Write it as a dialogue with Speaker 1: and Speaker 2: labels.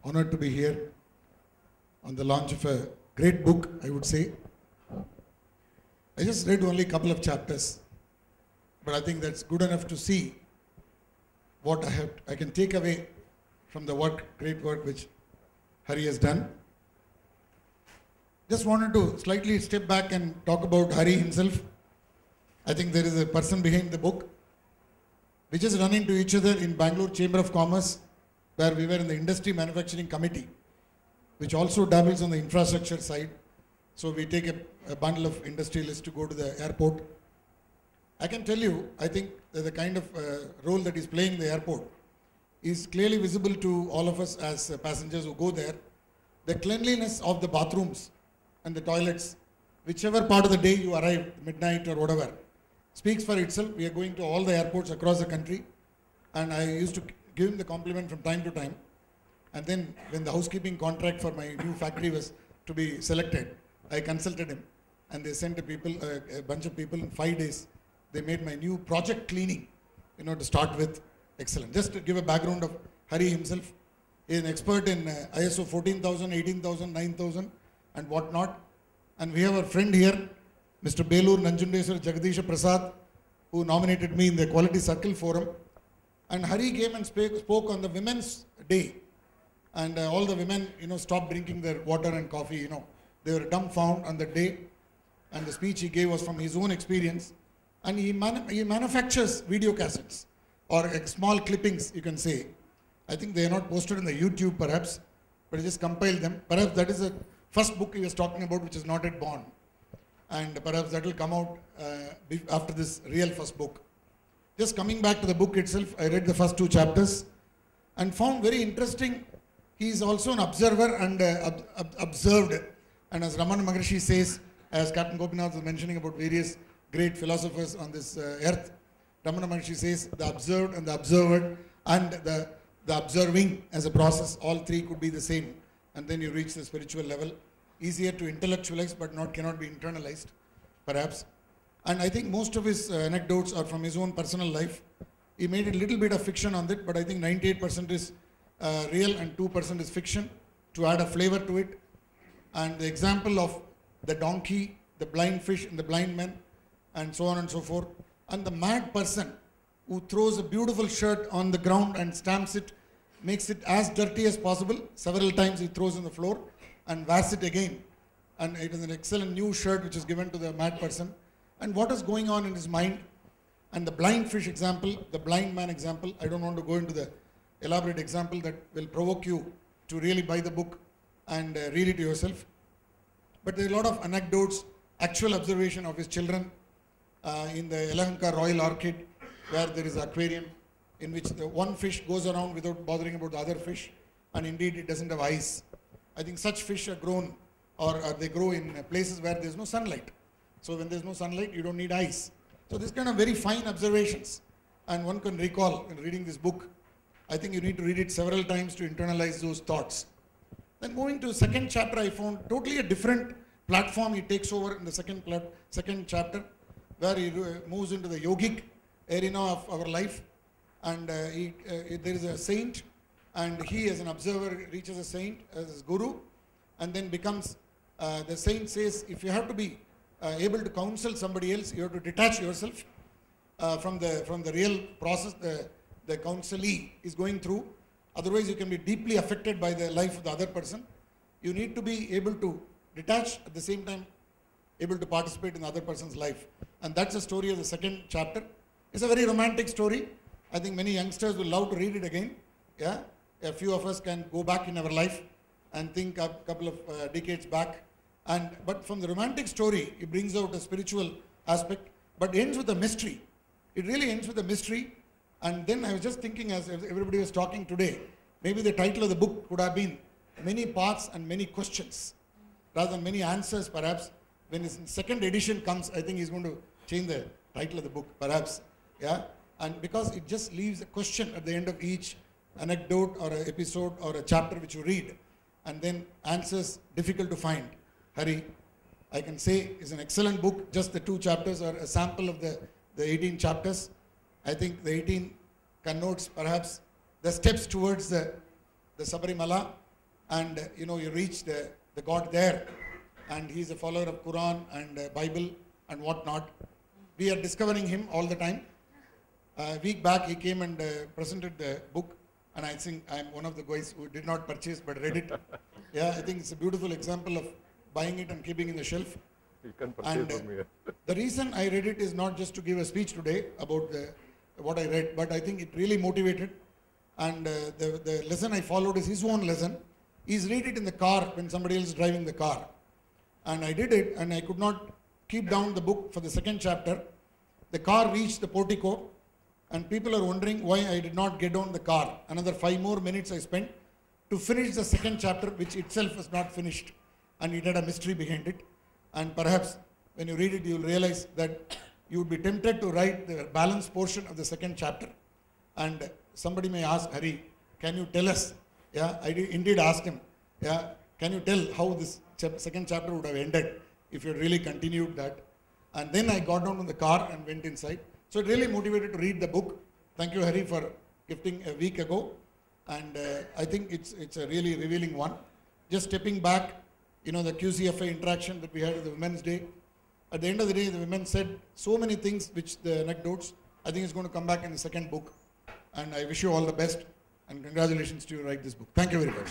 Speaker 1: honored to be here on the launch of a great book, I would say. I just read only a couple of chapters, but I think that's good enough to see what I can take away from the great work which Hari has done. Just wanted to slightly step back and talk about Hari himself. I think there is a person behind the book. We just run into each other in Bangalore Chamber of Commerce, where we were in the Industry Manufacturing Committee, which also dabbles on the infrastructure side. So we take a bundle of industrialists to go to the airport. I can tell you, I think the kind of role that he's playing in the airport is clearly visible to all of us as passengers who go there. The cleanliness of the bathrooms and the toilets, whichever part of the day you arrive, midnight or whatever, speaks for itself. We are going to all the airports across the country, and I used to give him the compliment from time to time. And then when the housekeeping contract for my new factory was to be selected, I consulted him, and they sent a bunch of people in 5 days. They made my new project cleaning, to start with. Excellent. Just to give a background of Hari himself, he is an expert in ISO 14,000, 18,000, 9,000 and whatnot. And we have our friend here, Mr. Belur Nanjundeswar Jagadisha Prasad, who nominated me in the Quality Circle Forum. And Hari came and spoke on the Women's Day. And all the women, stopped drinking their water and coffee, They were dumbfounded on the day. And the speech he gave was from his own experience. And he manufactures video cassettes, or small clippings, you can say. I think they are not posted on the YouTube perhaps, but he just compiled them. Perhaps that is the first book he was talking about, which is not yet born. And perhaps that will come out after this real first book. Just coming back to the book itself, I read the first 2 chapters and found very interesting. He is also an observer and observed. And as Ramana Maharshi says, as Captain Gopinath was mentioning about various great philosophers on this earth, Ramana Maharshi says the observed and the observer and the observing as a process, all 3 could be the same. And then you reach the spiritual level. Easier to intellectualize, but cannot be internalized, perhaps. And I think most of his anecdotes are from his own personal life. He made a little bit of fiction on that, but I think 98% is real and 2% is fiction, to add a flavor to it. And the example of the donkey, the blind fish and the blind man, and so on and so forth. And the mad person who throws a beautiful shirt on the ground and stamps it, makes it as dirty as possible. Several times he throws on the floor and wears it again. And it is an excellent new shirt which is given to the mad person. And what is going on in his mind. And the blind fish example, the blind man example, I don't want to go into the elaborate example that will provoke you to really buy the book and read it yourself. But there are a lot of anecdotes, actual observation of his children in the Yelahanka Royal Orchid, where there is an aquarium in which the one fish goes around without bothering about the other fish, and indeed it doesn't have eyes. I think such fish are grown, or they grow in places where there is no sunlight. So when there is no sunlight, you don't need eyes. So this kind of very fine observations, and one can recall in reading this book. I think you need to read it several times to internalize those thoughts. Then moving to the 2nd chapter, I found totally a different platform he takes over in the second chapter, where he moves into the yogic arena of our life. And there is a saint, and he as an observer reaches a saint as his guru, and then becomes, the saint says, if you have to be able to counsel somebody else, you have to detach yourself from the real process the counselee is going through. Otherwise you can be deeply affected by the life of the other person. You need to be able to detach, at the same time able to participate in the other person's life. And that's the story of the 2nd chapter. It's a very romantic story. I think many youngsters will love to read it again. Yeah, a few of us can go back in our life and think a couple of decades back. But from the romantic story, it brings out a spiritual aspect, but ends with a mystery. It really ends with a mystery. And then I was just thinking, as everybody was talking today, maybe the title of the book could have been Many Paths and Many Questions, rather than Many Answers, perhaps. When his 2nd edition comes, I think he's going to change the title of the book, perhaps. Yeah, and because it just leaves a question at the end of each anecdote or an episode or a chapter which you read, and then answers difficult to find. Hari, I can say, is an excellent book. Just the 2 chapters are a sample of the 18 chapters. I think the 18 connotes perhaps the steps towards the Sabarimala, and you reach the God there, and he's a follower of Quran and Bible and whatnot. We are discovering him all the time. A week back he came and presented the book, and I think I'm one of the guys who did not purchase but read it. Yeah, I think it's a beautiful example of buying it and keeping in the shelf.
Speaker 2: You can purchase from here.
Speaker 1: The reason I read it is not just to give a speech today about what I read, but I think it really motivated. And the lesson I followed is his own lesson. He's read it in the car when somebody else is driving the car. And I did it, and I could not keep down the book for the second chapter. The car reached the portico, and people are wondering why I did not get down the car. Another 5 more minutes I spent to finish the second chapter, which itself was not finished. And it had a mystery behind it. And perhaps when you read it, you will realize that you would be tempted to write the balance portion of the second chapter. And somebody may ask, Hari, can you tell us? Yeah, I did indeed ask him, yeah, can you tell how this second chapter would have ended if you had really continued that? And then I got down in the car and went inside. So it really motivated to read the book. Thank you, Hari, for gifting a week ago. And I think it's a really revealing one. Just stepping back, the QCFA interaction that we had at the Women's Day. At the end of the day, the women said so many things, which the anecdotes, I think it's going to come back in the second book. And I wish you all the best, and congratulations to you write this book. Thank you very much.